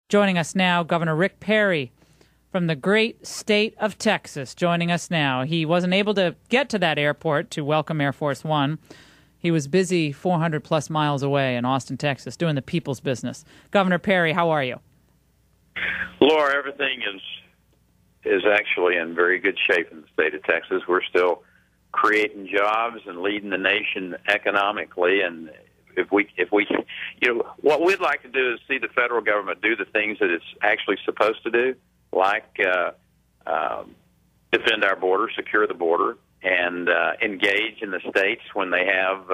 Joining us now, Governor Rick Perry from the great state of Texas, joining us now. He wasn't able to get to that airport to welcome Air Force One. He was busy 400-plus miles away in Austin, Texas, doing the people's business. Governor Perry, how are you? Laura, everything is actually in very good shape in the state of Texas. We're still creating jobs and leading the nation economically, and if we, what we'd like to do is see the federal government do the things that it's actually supposed to do, like defend our border, secure the border, and engage in the states when they have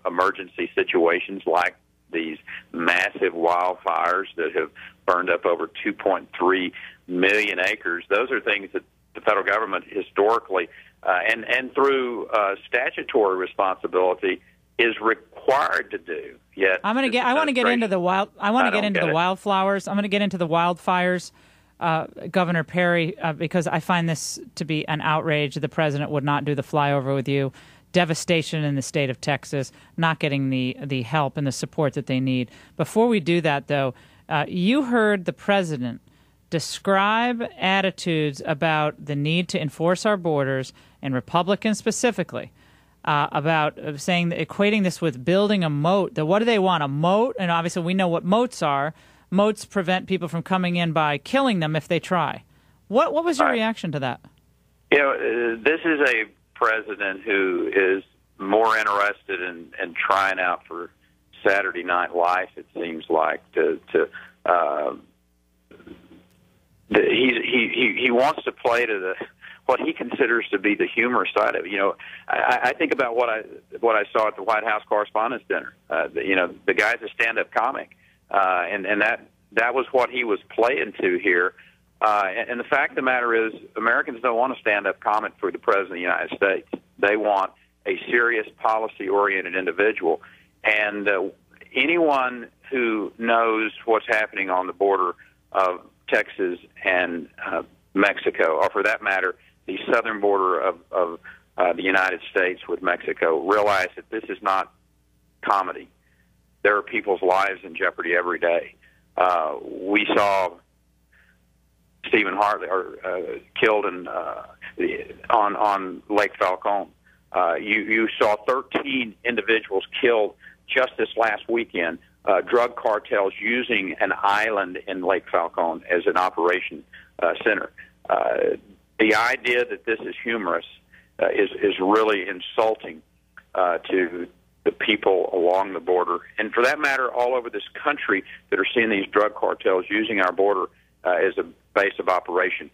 emergency situations like these massive wildfires that have burned up over 2.3 million acres. Those are things that the federal government historically and through statutory responsibility is required to do. Yet I want to get into the wildflowers. I'm going to get into the wildfires, Governor Perry, because I find this to be an outrage. The president would not do the flyover with you. Devastation in the state of Texas, not getting the help and the support that they need. Before we do that, though, you heard the president describe attitudes about the need to enforce our borders, and Republicans specifically, about saying, equating this with building a moat. What do they want, a moat? And obviously we know what moats are. Moats prevent people from coming in by killing them if they try. What was your reaction to that? This is a president who is more interested in trying out for Saturday Night Live, it seems like. He wants to play to what he considers to be the humorous side of it. I think about what I saw at the White House Correspondents' Dinner. The guy's a stand-up comic, and that was what he was playing to here. And the fact of the matter is, Americans don't want a stand-up comic for the President of the United States. They want a serious, policy-oriented individual. And anyone who knows what's happening on the border of Texas and Mexico, or for that matter, the southern border of the United States with Mexico, realize that this is not comedy. There are people's lives in jeopardy every day. We saw Stephen Hartley killed on Lake Falcon. You saw 13 individuals killed just this last weekend. Drug cartels using an island in Lake Falcon as an operation center. The idea that this is humorous is really insulting to the people along the border, and for that matter, all over this country that are seeing these drug cartels using our border as a base of operation.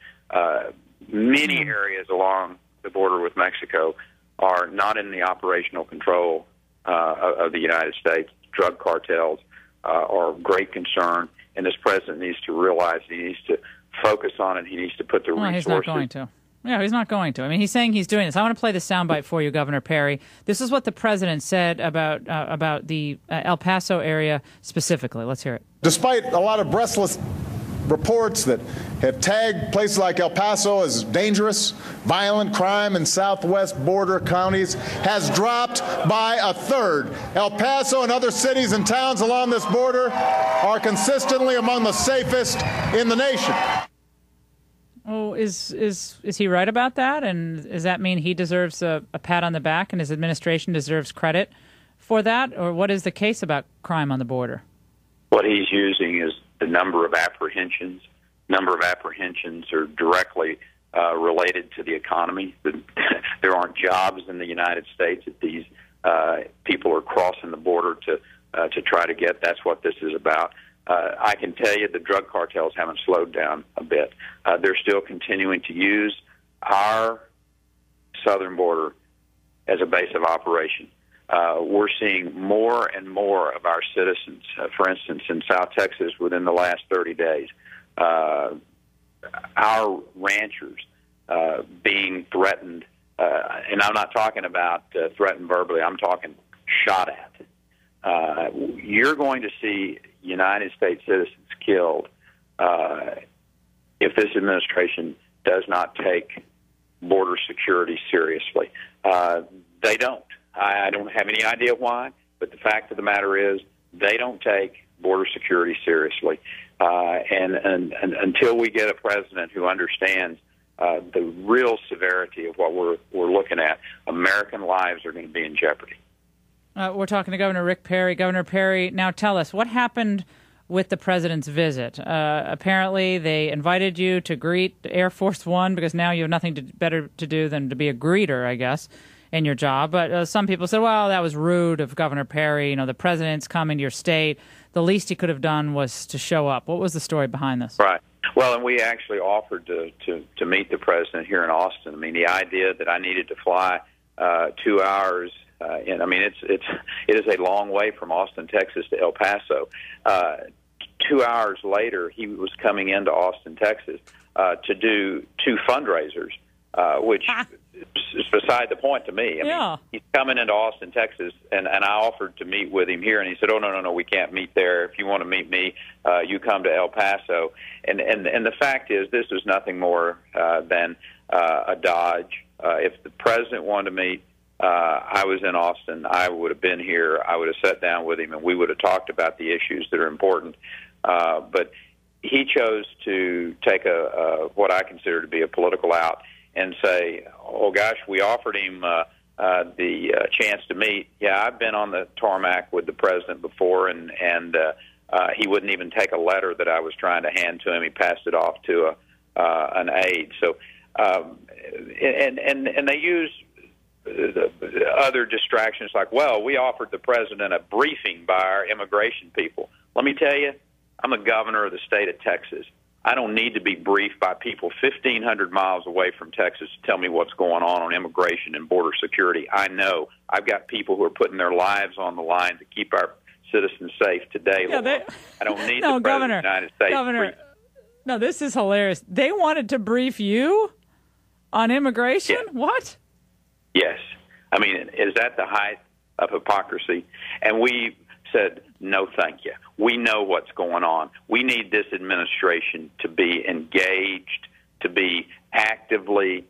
Many areas along the border with Mexico are not in the operational control of the United States. Drug cartels are of great concern, and this president needs to realize he needs to focus on it. He needs to put the resources. He's not going to. Yeah, he's not going to. I mean, he's saying he's doing this. I want to play the soundbite for you, Governor Perry. This is what the president said about the El Paso area specifically. Let's hear it. Despite a lot of breathless reports that have tagged places like El Paso as dangerous, violent crime in southwest border counties has dropped by a third. El Paso and other cities and towns along this border are consistently among the safest in the nation. Oh, is he right about that? And does that mean he deserves a pat on the back and his administration deserves credit for that? Or what is the case about crime on the border? What he's using is the number of apprehensions. Number of apprehensions are directly related to the economy. There aren't jobs in the United States that these people are crossing the border to try to get. That's what this is about. I can tell you the drug cartels haven't slowed down a bit. They're still continuing to use our southern border as a base of operation. We're seeing more and more of our citizens, for instance, in South Texas within the last 30 days, our ranchers being threatened, and I'm not talking about threatened verbally, I'm talking shot at. You're going to see United States citizens killed if this administration does not take border security seriously. They don't. I don't have any idea why, but the fact of the matter is they don't take border security seriously. and until we get a president who understands the real severity of what we're looking at, American lives are going to be in jeopardy. We're talking to Governor Rick Perry. Governor Perry, now tell us, what happened with the president's visit? Apparently, they invited you to greet Air Force One because now you have nothing better to do than to be a greeter, I guess, in your job. But some people said, well, that was rude of Governor Perry. You know, the president's coming to your state. The least he could have done was to show up. What was the story behind this? Right. Well, and we actually offered to meet the president here in Austin. I mean, the idea that I needed to fly 2 hours, and I mean, it is a long way from Austin, Texas to El Paso. 2 hours later, he was coming into Austin, Texas, to do 2 fundraisers, which is beside the point to me. I mean, he's coming into Austin, Texas, and I offered to meet with him here, and he said, "Oh, no, we can't meet there. If you want to meet me, you come to El Paso." And the fact is, this was nothing more than a dodge. If the president wanted to meet, I was in Austin. I would have been here. I would have sat down with him, and we would have talked about the issues that are important. But he chose to take what I consider to be a political out and say, "Oh gosh, we offered him the chance to meet. Yeah, I've been on the tarmac with the president before, and he wouldn't even take a letter that I was trying to hand to him. He passed it off to an aide." So, and they use other distractions like, "Well, we offered the president a briefing by our immigration people." Let me tell you, I'm the governor of the state of Texas. I don't need to be briefed by people 1,500 miles away from Texas to tell me what's going on immigration and border security. I know. I've got people who are putting their lives on the line to keep our citizens safe today. Yeah, I don't need the President of the United States. Governor, no, this is hilarious. They wanted to brief you on immigration? Yeah. What? Yes. I mean, is that the height of hypocrisy? And we said, no, thank you. We know what's going on. We need this administration to be engaged, to be actively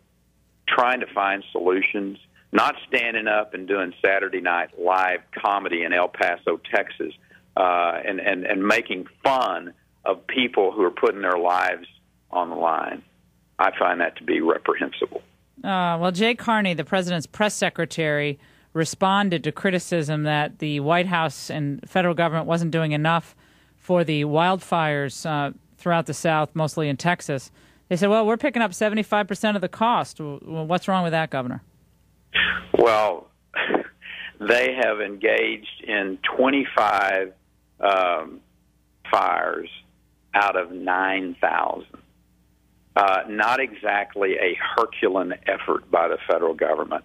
trying to find solutions, not standing up and doing Saturday Night Live comedy in El Paso, Texas, and making fun of people who are putting their lives on the line. I find that to be reprehensible. Well, Jay Carney, the president's press secretary, responded to criticism that the White House and federal government wasn't doing enough for the wildfires throughout the South, mostly in Texas. They said, well, we're picking up 75% of the cost. Well, what's wrong with that, Governor? Well, they have engaged in 25 fires out of 9,000. Not exactly a Herculean effort by the federal government.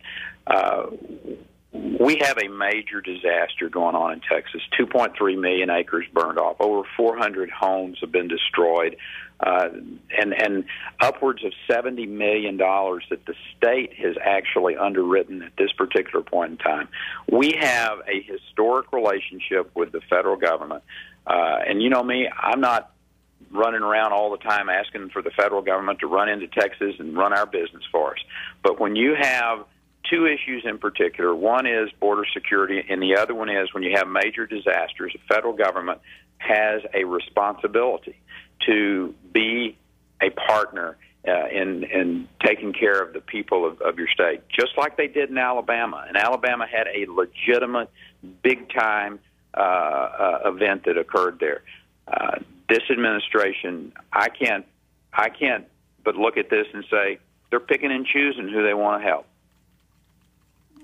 We have a major disaster going on in Texas. 2.3 million acres burned off. Over 400 homes have been destroyed. And upwards of $70 million that the state has actually underwritten at this particular point in time. We have a historic relationship with the federal government. And you know me, I'm not running around all the time asking for the federal government to run into Texas and run our business for us. But when you have two issues in particular, one is border security, and the other one is when you have major disasters, the federal government has a responsibility to be a partner in taking care of the people of your state, just like they did in Alabama. And Alabama had a legitimate, big-time event that occurred there. This administration, I can't but look at this and say they're picking and choosing who they want to help.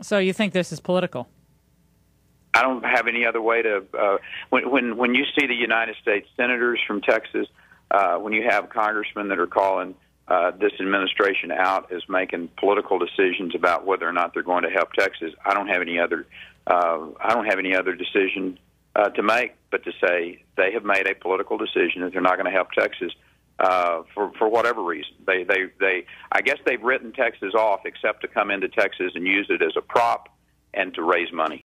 So you think this is political? I don't have any other way to. When you see the United States senators from Texas, when you have congressmen that are calling this administration out as making political decisions about whether or not they're going to help Texas, I don't have any other. I don't have any other decision to make but to say they have made a political decision that they're not going to help Texas for whatever reason. I guess they've written Texas off, except to come into Texas and use it as a prop and to raise money.